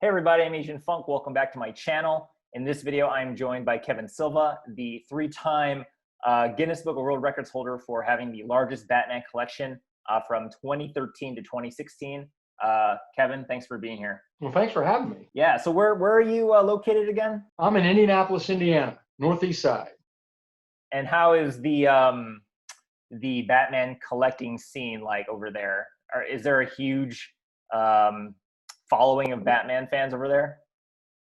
Hey everybody, I'm Aznfunk. Welcome back to my channel. In this video, I'm joined by Kevin Silva, the three-time Guinness Book of World Records holder for having the largest Batman collection from 2013 to 2016. Kevin, thanks for being here. Well, thanks for having me. Yeah, so where are you located again? I'm in Indianapolis, Indiana, northeast side. And how is the Batman collecting scene like over there? Is there a huge following of Batman fans over there?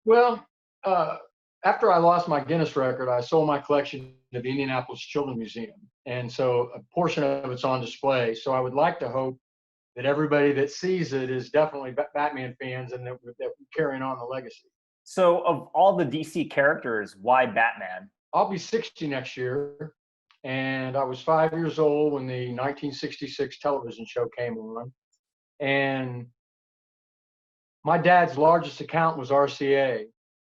Well, after I lost my Guinness record, I sold my collection to the Indianapolis Children's Museum. And so a portion of it's on display. So I would like to hope that everybody that sees it is definitely Batman fans and that we're carrying on the legacy. So of all the DC characters, why Batman? I'll be 60 next year. And I was 5 years old when the 1966 television show came on. And my dad's largest account was RCA.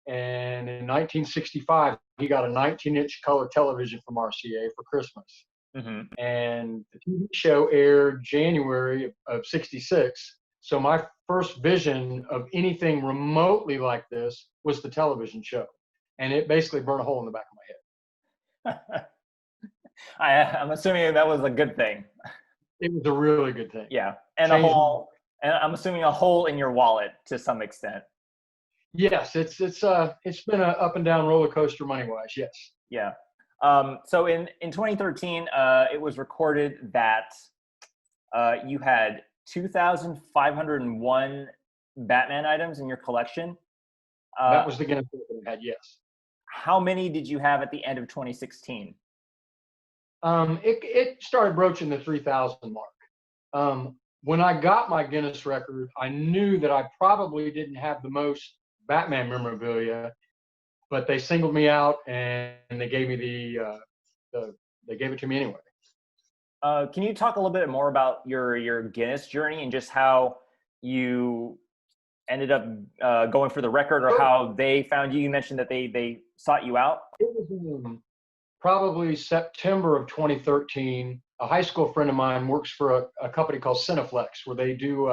And in 1965, he got a 19-inch color television from RCA for Christmas. Mm-hmm. And the TV show aired January of 66. So my first vision of anything remotely like this was the television show. And it basically burned a hole in the back of my head. I'm assuming that was a good thing. It was a really good thing. Yeah, and I'm assuming a hole in your wallet to some extent. Yes, it's been an up and down roller coaster money wise. Yes. Yeah. So in 2013, it was recorded that you had 2,501 Batman items in your collection. That was the Guinness record I had. Yes. How many did you have at the end of 2016? It started broaching the 3,000 mark. When I got my Guinness record, I knew that I probably didn't have the most Batman memorabilia, but they singled me out and they gave me they gave it to me anyway. Can you talk a little bit more about your Guinness journey and just how you ended up going for the record, or how they found you? You mentioned that they sought you out. It was probably September of 2013. A high school friend of mine works for a company called Cineflex, where they do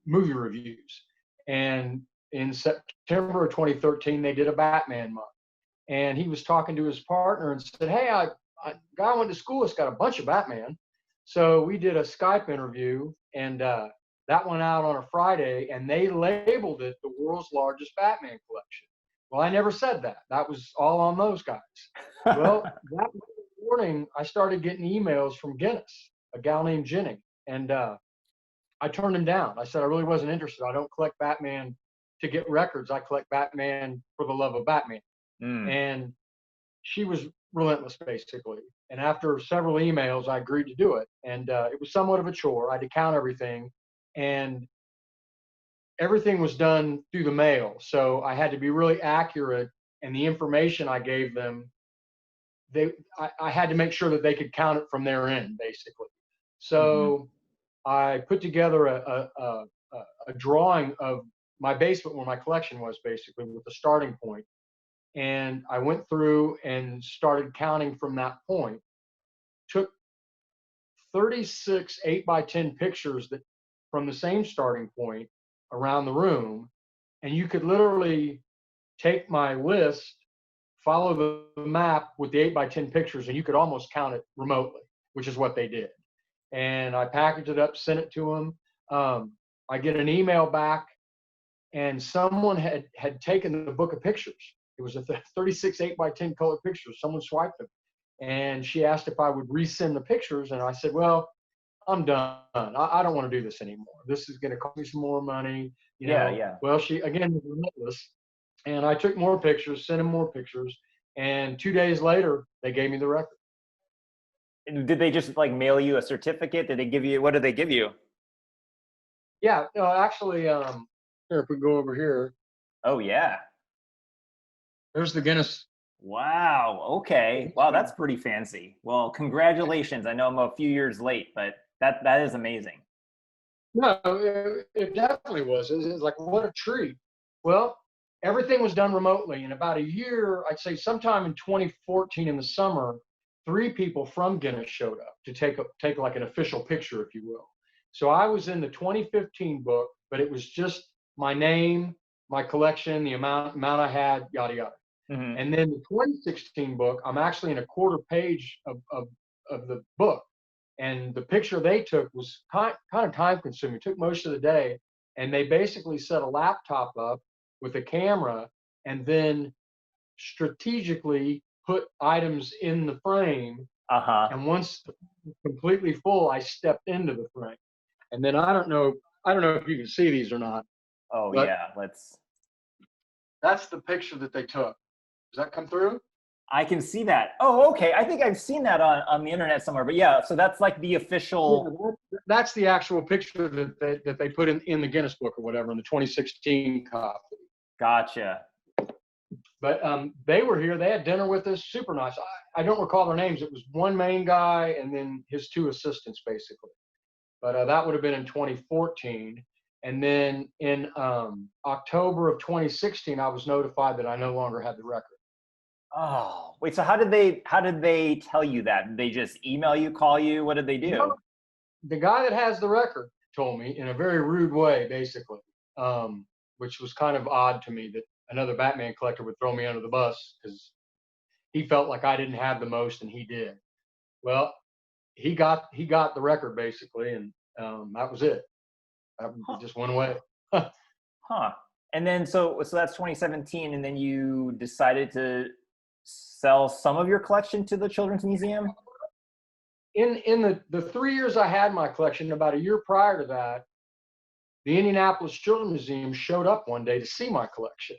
movie reviews. And in September of 2013, they did a Batman month. And he was talking to his partner and said, "Hey, a guy I went to school with got a bunch of Batman." So we did a Skype interview, and that went out on a Friday, and they labeled it the world's largest Batman collection. Well, I never said that. That was all on those guys. Well, that morning, I started getting emails from Guinness, a gal named Jenny, and I turned him down. I said I really wasn't interested. I don't collect Batman to get records. I collect Batman for the love of Batman. And she was relentless, basically. And after several emails, I agreed to do it. And it was somewhat of a chore. I had to count everything. And everything was done through the mail. So I had to be really accurate. And the information I gave them, I had to make sure that they could count it from their end, basically. So I put together a drawing of my basement where my collection was, basically, with the starting point. And I went through and started counting from that point. Took 36 8x10 pictures from the same starting point around the room. And you could literally take my list, follow the map with the 8x10 pictures, and you could almost count it remotely, which is what they did. And I packaged it up, sent it to them. I get an email back, and someone had taken the book of pictures. It was a 36 8x10 color pictures. Someone swiped them. And she asked if I would resend the pictures. And I said, well, I'm done. I don't want to do this anymore. This is going to cost me some more money. You know? Yeah. Well, she, again, was relentless. And I took more pictures, sent them more pictures. And 2 days later, they gave me the record. Did they just like mail you a certificate? Did they give you, what did they give you? Yeah, actually, here, if we go over here. Oh, yeah. There's the Guinness. Wow. Okay. Wow, that's pretty fancy. Well, congratulations. I know I'm a few years late, but that is amazing. No, it definitely was. It was like, what a treat. Well, everything was done remotely. In about a year, I'd say sometime in 2014 in the summer, 3 people from Guinness showed up to take like an official picture, if you will. So I was in the 2015 book. but it was just my name, my collection, the amount I had, yada yada. Mm-hmm. And then the 2016 book, I'm actually in a quarter page of the book. And the picture they took was kind of time consuming. It took most of the day. And they basically set a laptop up with a camera and then strategically put items in the frame. Uh-huh. And once completely full, I stepped into the frame. And then I don't know if you can see these or not. Oh but yeah, that's the picture that they took. Does that come through? I can see that. Oh, okay. I think I've seen that on the internet somewhere. But yeah, so that's like the official. Yeah, that's the actual picture that they put in the Guinness book or whatever in the 2016 copy. Gotcha. But they were here. They had dinner with us. Super nice. I don't recall their names. It was one main guy and then his two assistants, basically. But that would have been in 2014. And then in October of 2016, I was notified that I no longer had the record. Oh, wait. So how did they tell you that? Did they just email you, call you? What did they do? You know, the guy that has the record told me in a very rude way, basically, which was kind of odd to me that another Batman collector would throw me under the bus because he felt like I didn't have the most and he did. Well, he got the record basically, and that was it. It just went away. Huh. And then so that's 2017, and then you decided to sell some of your collection to the Children's Museum? In the 3 years I had my collection, about a year prior to that, the Indianapolis Children's Museum showed up one day to see my collection.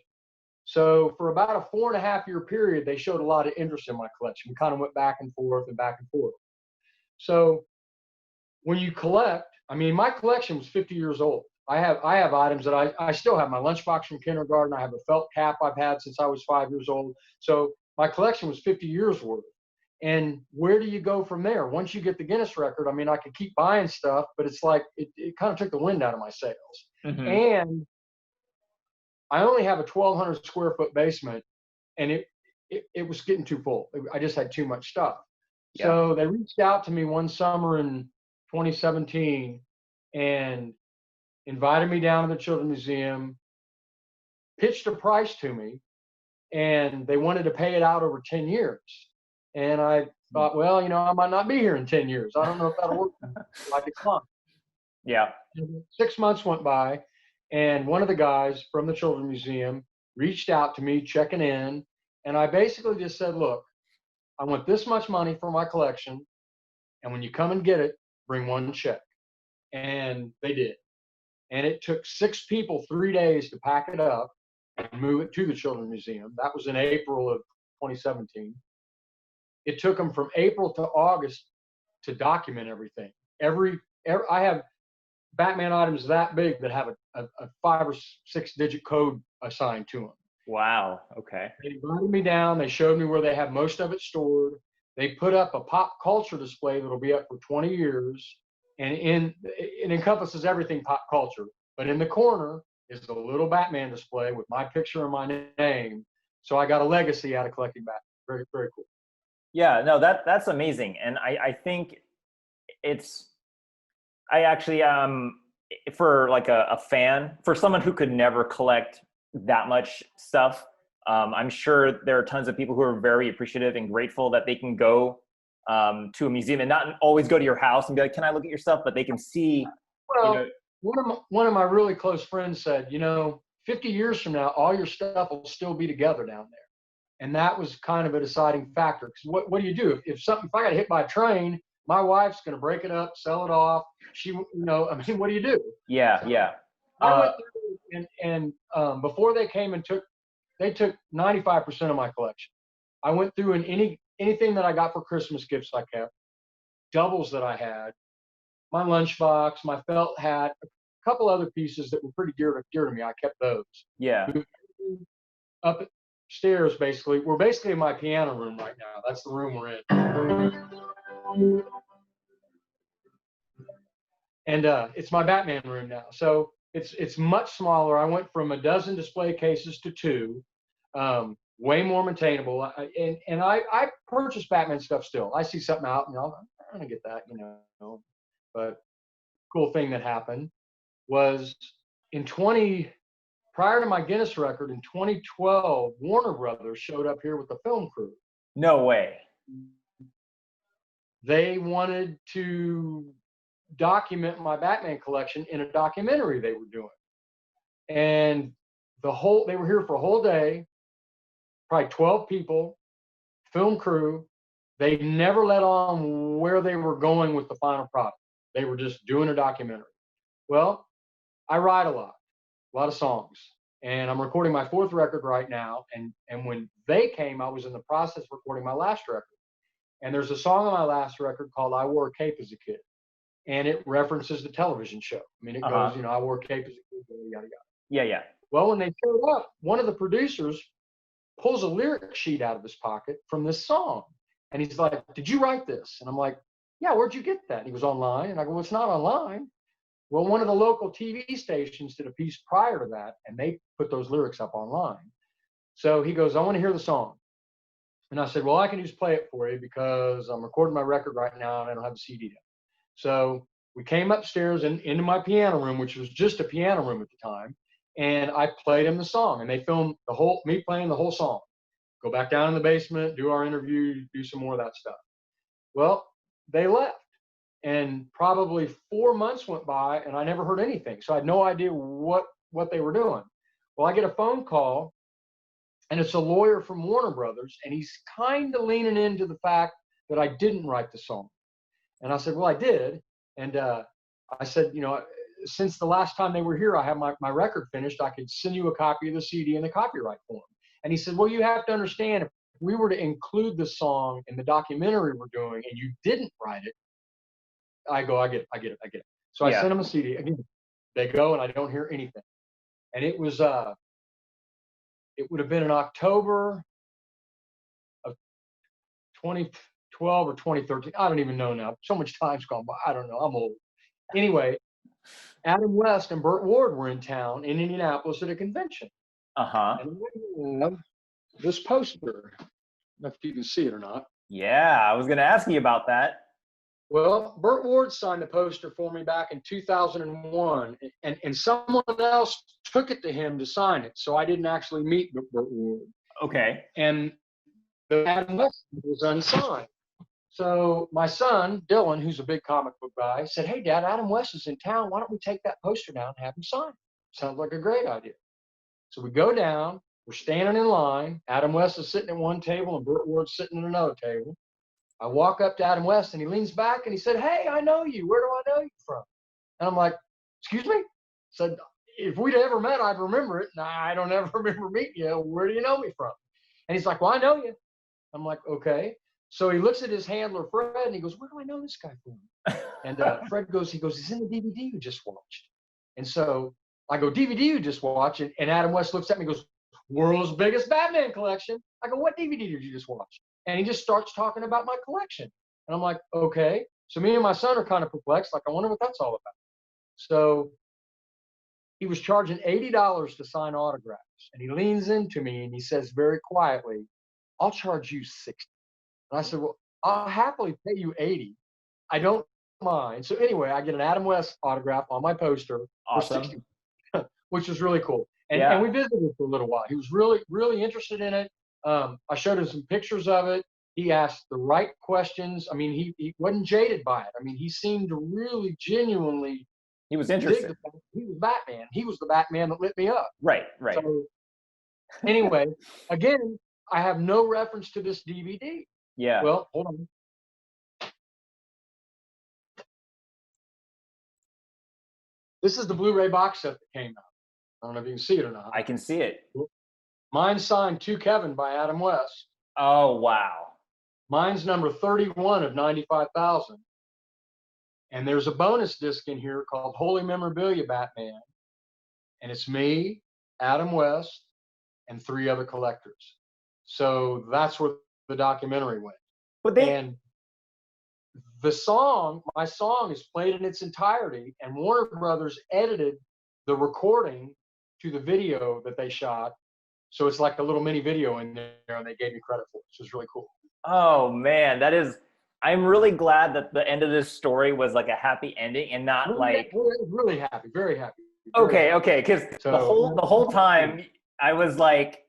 So for about a 4.5-year period, they showed a lot of interest in my collection. We kind of went back and forth and back and forth. So when you collect, I mean, my collection was 50 years old. I have items that I still have. My lunchbox from kindergarten. I have a felt cap I've had since I was 5 years old. So my collection was 50 years worth. And where do you go from there? Once you get the Guinness record, I mean, I could keep buying stuff, but it's like it kind of took the wind out of my sails. Mm-hmm. And I only have a 1,200 square foot basement, and it was getting too full. I just had too much stuff. Yeah. So they reached out to me one summer in 2017 and invited me down to the Children's Museum, pitched a price to me, and they wanted to pay it out over 10 years. And I thought, well, you know, I might not be here in 10 years. I don't know if that'll work. I declined. Yeah. 6 months went by, and one of the guys from the Children's Museum reached out to me, checking in, and I basically just said, look, I want this much money for my collection, and when you come and get it, bring one check. And they did. And it took 6 people 3 days to pack it up and move it to the Children's Museum. That was in April of 2017. It took them from April to August to document everything. I have Batman items that big that have a 5 or 6 digit code assigned to them. Wow. Okay. They invited me down. They showed me where they have most of it stored. They put up a pop culture display that'll be up for 20 years. And it encompasses everything pop culture. But in the corner is the little Batman display with my picture and my name. So I got a legacy out of collecting Batman. Very, very cool. Yeah, no, that's amazing. And I think I actually, for like a fan, for someone who could never collect that much stuff, I'm sure there are tons of people who are very appreciative and grateful that they can go to a museum and not always go to your house and be like, can I look at your stuff? But they can see. Well, one of my really close friends said, 50 years from now, all your stuff will still be together down there. And that was kind of a deciding factor. Because what do you do if I got hit by a train? My wife's going to break it up, sell it off. What do you do? Yeah, yeah. I went through and before they came and they took 95% of my collection. I went through and anything that I got for Christmas gifts I kept, doubles that I had, my lunchbox, my felt hat, a couple other pieces that were pretty dear to me. I kept those. Yeah. Upstairs, basically. We're basically in my piano room right now. That's the room we're in. And it's my Batman room now. So it's much smaller. I went from a dozen display cases to 2. Way more maintainable. And I purchase Batman stuff still. I see something out and I'm going to get that, But cool thing that happened was prior to my Guinness record in 2012, Warner Brothers showed up here with the film crew. No way. They wanted to document my Batman collection in a documentary they were doing. And they were here for a whole day, probably 12 people, film crew. They never let on where they were going with the final product. They were just doing a documentary. Well, I write a lot of songs, and I'm recording my 4th record right now. And when they came, I was in the process of recording my last record. And there's a song on my last record called "I Wore a Cape as a Kid," and it references the television show. I mean, it goes, I wore a cape as a kid, yada yada. Yeah, yeah. Well, when they showed up, one of the producers pulls a lyric sheet out of his pocket from this song, and he's like, "Did you write this?" And I'm like, "Yeah, where'd you get that?" And he goes, "Online." And I go, "Well, it's not online." Well, one of the local TV stations did a piece prior to that, and they put those lyrics up online. So he goes, "I want to hear the song." And I said, "Well, I can just play it for you because I'm recording my record right now and I don't have the CD yet." So we came upstairs and into my piano room, which was just a piano room at the time, and I played him the song. And they filmed me playing the whole song. Go back down in the basement, do our interview, do some more of that stuff. Well, they left. And probably 4 months went by and I never heard anything. So I had no idea what they were doing. Well, I get a phone call, and it's a lawyer from Warner Brothers, and he's kind of leaning into the fact that I didn't write the song. And I said, "Well, I did." And I said, "Since the last time they were here, I have my record finished. I could send you a copy of the CD in the copyright form." And he said, "Well, you have to understand, if we were to include the song in the documentary we're doing and you didn't write it." I go, I get it. So I sent him a CD. Again, they go and I don't hear anything. And it was, it would have been in October of 2012 or 2013. I don't even know now. So much time's gone by. I don't know. I'm old. Anyway, Adam West and Burt Ward were in town in Indianapolis at a convention. And I have this poster. I don't know if you can see it or not. Yeah, I was going to ask you about that. Well, Burt Ward signed the poster for me back in 2001, and someone else took it to him to sign it, so I didn't actually meet Burt Ward. Okay. And the Adam West was unsigned. So my son, Dylan, who's a big comic book guy, said, "Hey, Dad, Adam West is in town. Why don't we take that poster down and have him sign it?" Sounds like a great idea. So we go down. We're standing in line. Adam West is sitting at one table, and Burt Ward's sitting at another table. I walk up to Adam West, and he leans back, and he said, "Hey, I know you. Where do I know you from?" And I'm like, "Excuse me?" I said, "If we'd ever met, I'd remember it. Nah, I don't ever remember meeting you. Where do you know me from?" And he's like, "Well, I know you." I'm like, "Okay." So he looks at his handler, Fred, and he goes, "Where do I know this guy from?" And Fred goes, "He's in the DVD you just watched." And so I go, "DVD you just watched?" And Adam West looks at me and goes, "World's biggest Batman collection." I go, "What DVD did you just watch?" And he just starts talking about my collection. And I'm like, "Okay." So me and my son are kind of perplexed. Like, I wonder what that's all about. So he was charging $80 to sign autographs. And he leans into me and he says very quietly, "I'll charge you $60." And I said, "Well, I'll happily pay you $80. I don't mind." So anyway, I get an Adam West autograph on my poster for $60, which was really cool. And we visited for a little while. He was really, really interested in it. I showed him some pictures of it. He asked the right questions. I mean, he wasn't jaded by it. I mean, he seemed to really genuinely. He was interested. He was Batman. He was the Batman that lit me up. Right. So anyway, again, I have no reference to this DVD. Yeah. Well, hold on. This is the Blu-ray box set that came out. I don't know if you can see it or not. I can see it. Mine's signed "To Kevin" by Adam West. Oh, wow. Mine's number 31 of 95,000. And there's a bonus disc in here called Holy Memorabilia Batman. And it's me, Adam West, and 3 other collectors. So that's where the documentary went. And my song is played in its entirety, and Warner Brothers edited the recording to the video that they shot. So it's like a little mini video in there, and they gave me credit for it. So it's really cool. Oh, man, I'm really glad that the end of this story was like a happy ending and not really happy, very happy. Okay, okay, because So the whole time I was like,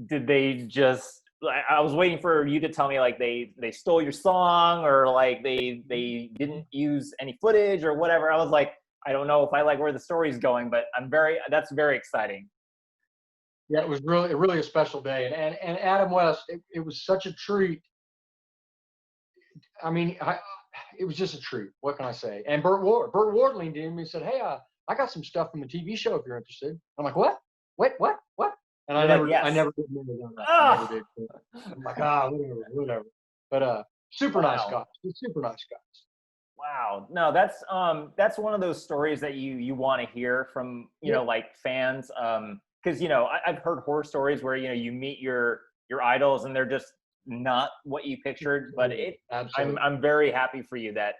did they just? I was waiting for you to tell me like they stole your song or like they didn't use any footage or whatever. I was like, I don't know if I like where the story's going, but that's very exciting. yeah, it was really a special day, and Adam West, it was such a treat. I mean, it was just a treat. What can I say? And Burt Ward leaned in and said, "Hey, I got some stuff from the TV show if you're interested." I'm like, "What? Wait, what?" And You're like, I yes. never did remember that. I never Oh, did. I'm like, whatever. But super nice wow. guys. Super nice guys. Wow. No, that's one of those stories that you want to hear from, Yeah, like fans. Because I've heard horror stories where you meet your idols and they're just not what you pictured. But absolutely. I'm very happy for you that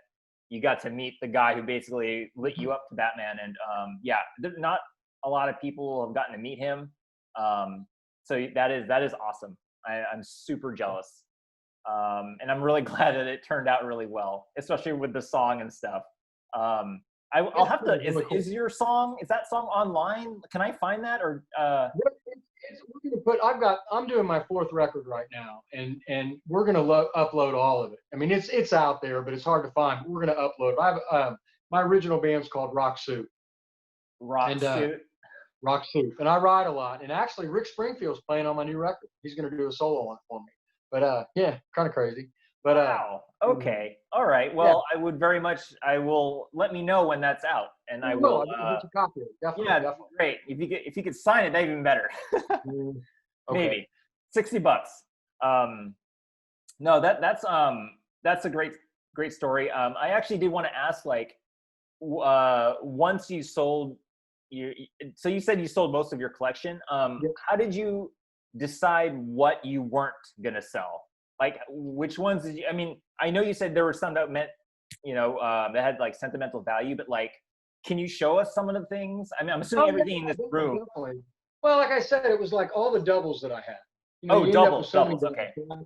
you got to meet the guy who basically lit you up to Batman. And yeah, not a lot of people have gotten to meet him. So that is awesome. I'm super jealous. And I'm really glad that it turned out really well, especially with the song and stuff. I'll have to. Really cool. Is your song? Is that song online? Can I find that or? We're gonna put. I'm doing my 4th record right now, and we're gonna upload all of it. I mean, it's out there, but it's hard to find. But we're gonna upload it. I have my original band's called Rock Suit. Rock And Suit. Rock Suit, and I ride a lot. And actually, Rick Springfield's playing on my new record. He's gonna do a solo on it for me. But yeah, kind of crazy. But Wow. Okay. All right. Well, I would very much. I will let me know when that's out, and I will. I'll get you a copy of it. Definitely. Yeah, Definitely. great. If you could sign it, that'd even better. Okay. Maybe $60. No, that's a great story. I actually did want to ask, like, once you sold so you said you sold most of your collection. Yep. How did you decide what you weren't gonna sell? Like, which ones did you? I mean, I know you said there were some that meant, that had like sentimental value, but like, can you show us some of the things? I mean, I'm assuming everything in this room. Definitely. Well, like I said, it was like all the doubles that I had. Oh, you end up with doubles. so Okay. many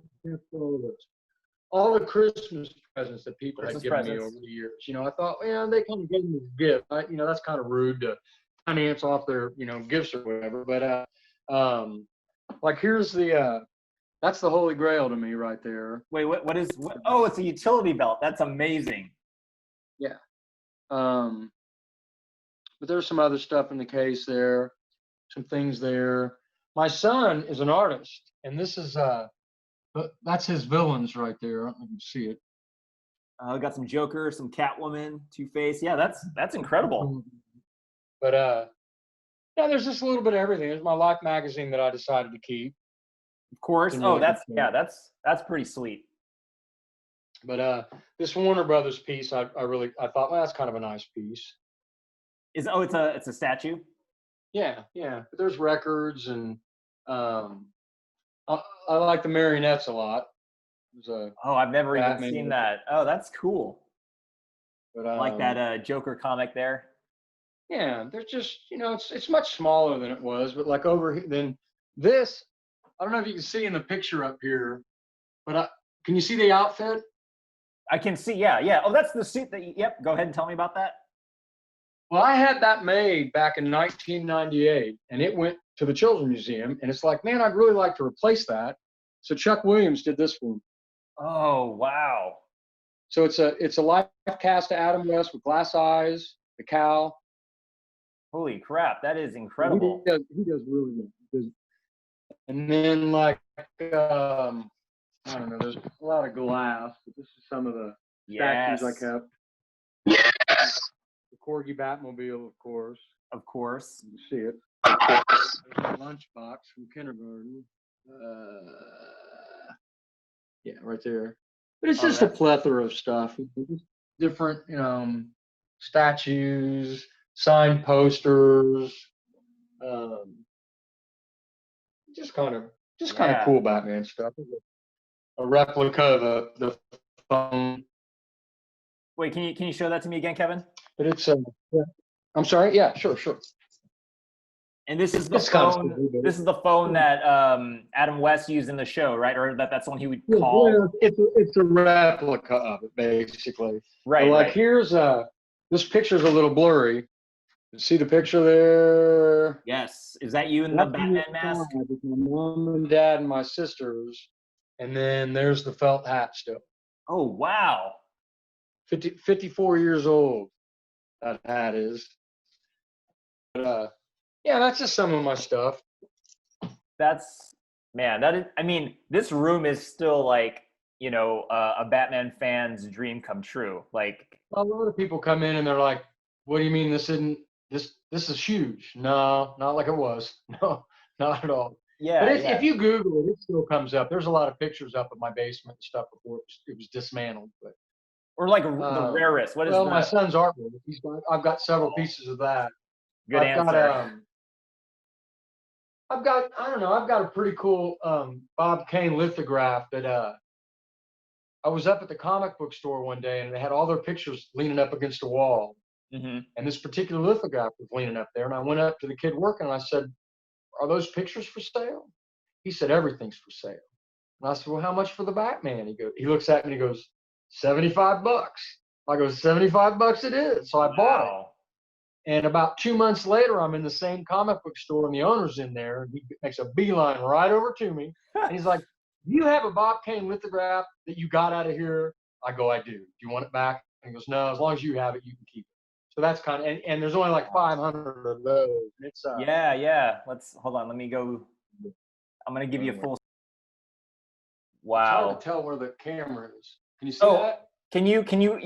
all the Christmas presents that people Christmas had given me over the years. I thought, they kind of gave me a gift. That's kind of rude to finance off their, gifts or whatever. But like here's that's the Holy Grail to me right there. Wait, what is? Oh, it's a utility belt. That's amazing. Yeah. But there's some other stuff in the case there, some things there. My son is an artist, and this is that's his villains right there. I don't know if you can see it. Got some Joker, some Catwoman, Two-Face. Yeah, that's incredible. But yeah, there's just a little bit of everything. There's my Life magazine that I decided to keep. Of course. Oh, that's pretty sweet. But this Warner Brothers piece, I thought, well, that's kind of a nice piece. It's a statue? Yeah. But there's records, and I like the marionettes a lot. I've never even seen that. Oh, that's cool. But I like that Joker comic there. Yeah, there's just it's much smaller than it was, but like over here, then this, I don't know if you can see in the picture up here, but can you see the outfit? I can see. Yeah. Oh, that's the suit that. Yep. Go ahead and tell me about that. Well, I had that made back in 1998, and it went to the Children's Museum, and it's like, man, I'd really like to replace that. So Chuck Williams did this one. Oh, wow. So it's a life cast of Adam West with glass eyes, the cow. Holy crap, that is incredible. He does really good. And then like I don't know, there's a lot of glass, but this is some of the statues I kept. Yes. The Corgi Batmobile, of course. Of course. You can see it. Of course. There's a lunchbox from kindergarten. Yeah, right there. But it's just a plethora of stuff. Different, statues, signed posters. Just kind of cool Batman stuff. A replica of the phone. Wait, can you show that to me again, Kevin? But it's I'm sorry. Yeah, sure. And this is the phone. This is the phone that Adam West used in the show, right? Or that's the one he would call. Yeah, it's a replica of it, basically. Right. So, like right. here's this picture's a little blurry, See the picture there? Yes. Is that you in the That's Batman mask? with my mom and dad and my sisters. And then there's the felt hat still. Oh, wow. 54 years old, that hat is. But, yeah, that's just some of my stuff. That's, man, that is, I mean, this room is still like, you know, a Batman fan's dream come true. Like, A lot of people come in and they're like, what do you mean this is huge? No, not like it was. No, not at all. But yeah, yeah. if you Google it, it still comes up. There's a lot of pictures up of my basement and stuff before it was dismantled. But Or like the rarest. What is well, my the son's artwork. I've got several pieces of that. good I've got answer? I don't know, I've got a pretty cool Bob Kane lithograph that I was up at the comic book store one day and they had all their pictures leaning up against a wall. Mm-hmm. And this particular lithograph was leaning up there. And I went up to the kid working and I said, are those pictures for sale? He said, everything's for sale. And I said, well, how much for the Batman? He looks at me and he goes, $75. I go, $75 it is. So I bought it. And about 2 months later, I'm in the same comic book store and the owner's in there and he makes a beeline right over to me. And he's like, do you have a Bob Kane lithograph that you got out of here? I go, I do. Do you want it back? And he goes, no, as long as you have it, you can keep it. So that's kind of, and there's only like 500 of those. It's yeah. Let's hold on. Let me go. I'm gonna give you a full. Wow. It's hard to tell where the camera is. Can you see that?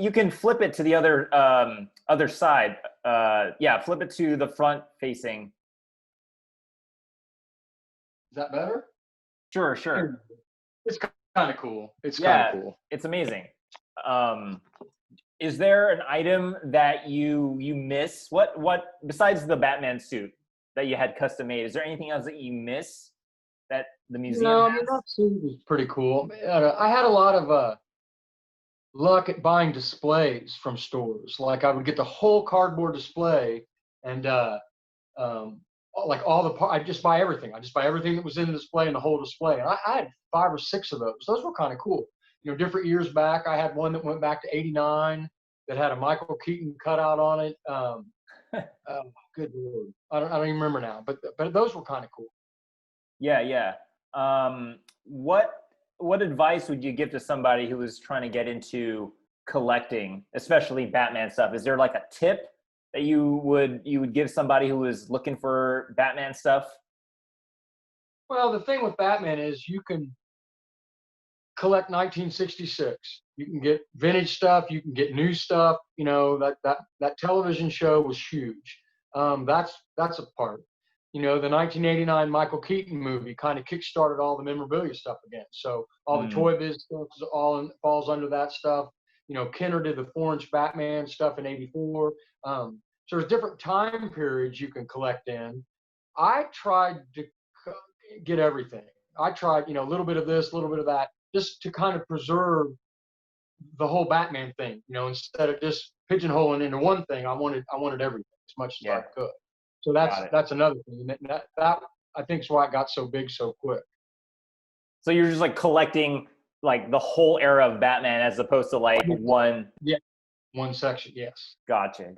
You can flip it to the other side. Yeah, flip it to the front facing. Is that better? Sure. It's kind of cool. It's kind of cool. It's amazing. Is there an item that you miss? What besides the Batman suit that you had custom made? Is there anything else that you miss that the museum has? I mean, that suit was pretty cool. I had a lot of luck at buying displays from stores. Like I would get the whole cardboard display and like all the I just buy everything. I just buy everything that was in the display and the whole display. And I had 5 or 6 of those. Those were kind of cool. You know, different years back, I had one that went back to '89 that had a Michael Keaton cutout on it. Oh, good Lord, I don't even remember now. But those were kind of cool. Yeah. What advice would you give to somebody who is trying to get into collecting, especially Batman stuff? Is there like a tip that you would give somebody who is looking for Batman stuff? Well, the thing with Batman is you can collect 1966. You can get vintage stuff. You can get new stuff. You know, that television show was huge. That's a part. You know, the 1989 Michael Keaton movie kind of kickstarted all the memorabilia stuff again. So all the Toy Biz stuff falls under that stuff. You know, Kenner did the 4-inch Batman stuff in '84. So there's different time periods you can collect in. I tried to get everything. I tried, you know, a little bit of this, a little bit of that, just to kind of preserve the whole Batman thing. You know, instead of just pigeonholing into one thing, I wanted everything as much as I could. So that's another thing. That I think is why it got so big so quick. So you're just like collecting like the whole era of Batman as opposed to like one. Yeah, one section. Yes. Gotcha.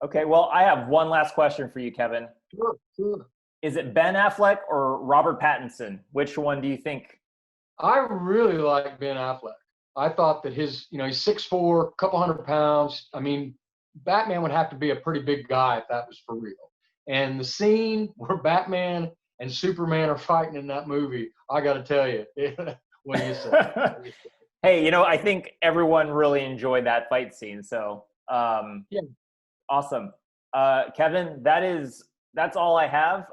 Okay, well, I have one last question for you, Kevin. Sure. Is it Ben Affleck or Robert Pattinson? Which one do you think? I really like Ben Affleck. I thought that he's 6'4", couple 100 pounds. I mean, Batman would have to be a pretty big guy if that was for real. And the scene where Batman and Superman are fighting in that movie, I got to tell you, what do you say? Hey, you know, I think everyone really enjoyed that fight scene. So, yeah, awesome. Kevin, that's all I have.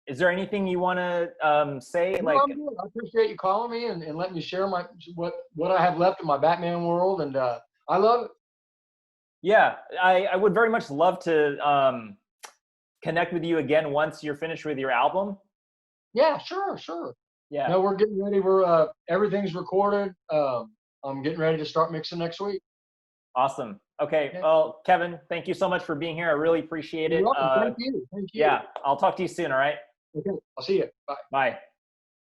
Is there anything you want to say? No, I'm good. I appreciate you calling me and letting me share what I have left in my Batman world, and I love it. Yeah, I would very much love to connect with you again once you're finished with your album. Yeah, sure. Yeah. No, we're getting ready. We're everything's recorded. I'm getting ready to start mixing next week. Awesome. Okay. Yeah. Well, Kevin, thank you so much for being here. I really appreciate it. You're welcome. Thank you. Yeah, I'll talk to you soon. All right. Okay. I'll see you. Bye. Bye.